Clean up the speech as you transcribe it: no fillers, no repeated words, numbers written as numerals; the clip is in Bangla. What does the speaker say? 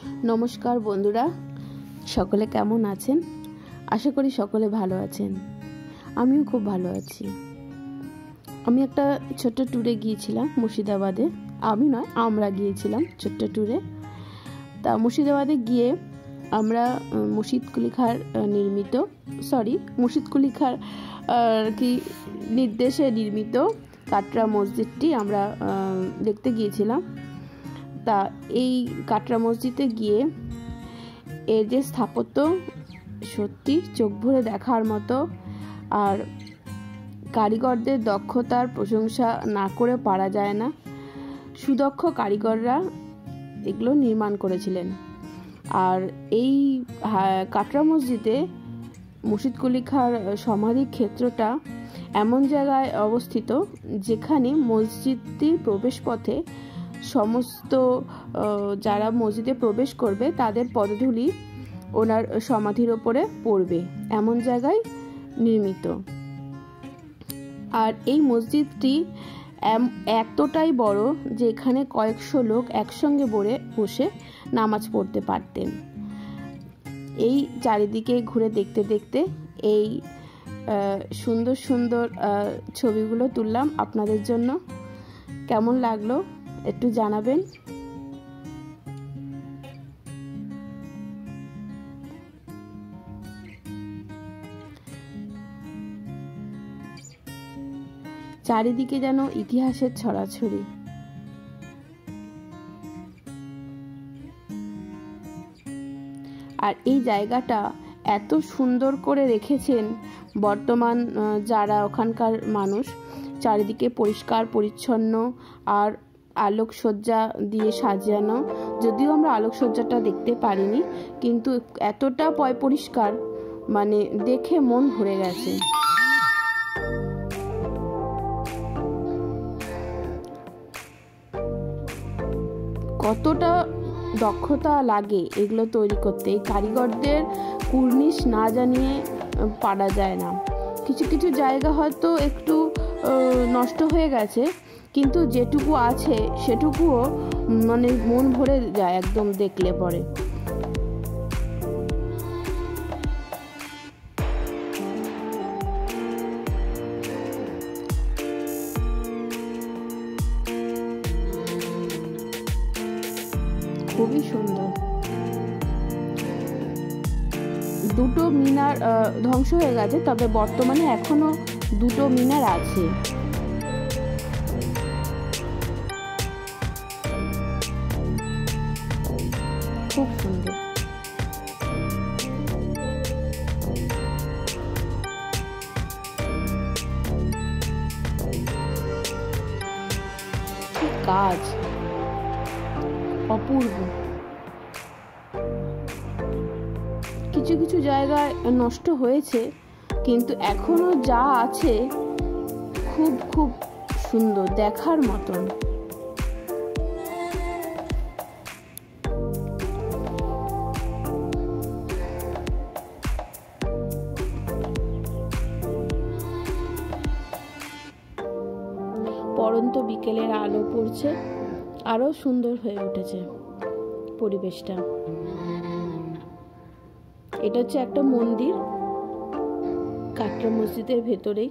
নমস্কার বন্ধুরা, সকলে কেমন আছেন? আশা করি সকলে ভালো আছেন। আমিও খুব ভালো আছি। আমি একটা ছোট্ট ট্যুরে গিয়েছিলাম মুর্শিদাবাদে। আমরা গিয়েছিলাম ছোট্ট ট্যুরে। তা মুর্শিদাবাদে গিয়ে আমরা মুর্শিদ কুলি খাঁর নির্দেশে নির্মিত কাটরা মসজিদটি আমরা দেখতে গিয়েছিলাম। তা এই কাটরা মসজিদে গিয়ে এর যে স্থাপত্য সত্যি চোখ ভরে দেখার মতো, আর কারিগরদের দক্ষতার প্রশংসা না করে পারা যায় না। সুদক্ষ কারিগররা এগুলো নির্মাণ করেছিলেন। আর এই কাটরা মসজিদে মুর্শিদ কুলি খাঁর সমাধি ক্ষেত্রটা এমন জায়গায় অবস্থিত যেখানে মসজিদটির প্রবেশ পথে সমস্ত যারা মসজিদে প্রবেশ করবে তাদের পদধূলি ওনার সমাধির ওপরে পড়বে, এমন জায়গায় নির্মিত। আর এই মসজিদটি এতটাই বড় যে এখানে কয়েকশো লোক একসঙ্গে বসে নামাজ পড়তে পারতেন। এই চারিদিকে ঘুরে দেখতে দেখতে এই সুন্দর সুন্দর ছবিগুলো তুললাম আপনাদের জন্য। কেমন লাগলো একটু জানাবেন। চারিদিকে যেন ইতিহাসের ছড়াছড়ি। আর এই জায়গাটা এত সুন্দর করে রেখেছেন বর্তমান যারা ওখানকার মানুষ। চারিদিকে পরিষ্কার পরিচ্ছন্ন আর আলোকসজ্জা দিয়ে সাজানো। যদিও আমরা আলোকসজ্জাটা দেখতে পারিনি, কিন্তু এতটা পরিষ্কার, মানে দেখে মন ভরে গেছে। কতটা দক্ষতা লাগে এগুলো তৈরি করতে। এই কারিগরদের কুর্নিশ না জানিয়ে পারা যায় না। কিছু কিছু জায়গা হয়তো একটু নষ্ট হয়ে গেছে, কিন্তু যেটুকু আছে সেটুকুও মানে মন ভরে যায় একদম দেখলে পরে। খুবই সুন্দর। দুটো মিনার ধ্বংস হয়ে গেছে, তবে বর্তমানে এখনো দুটো মিনার আছে। খুব সুন্দর। কাজ অপূর্ব। কিছু কিছু জায়গায় নষ্ট হয়েছে, কিন্তু এখনো যা আছে খুব খুব সুন্দর, দেখার মতন। পড়ন্ত বিকেলের আলো পড়ছে, আরো সুন্দর হয়ে উঠেছে পরিবেশটা। এটা হচ্ছে একটা মন্দির কাটরা মসজিদের ভেতরেই।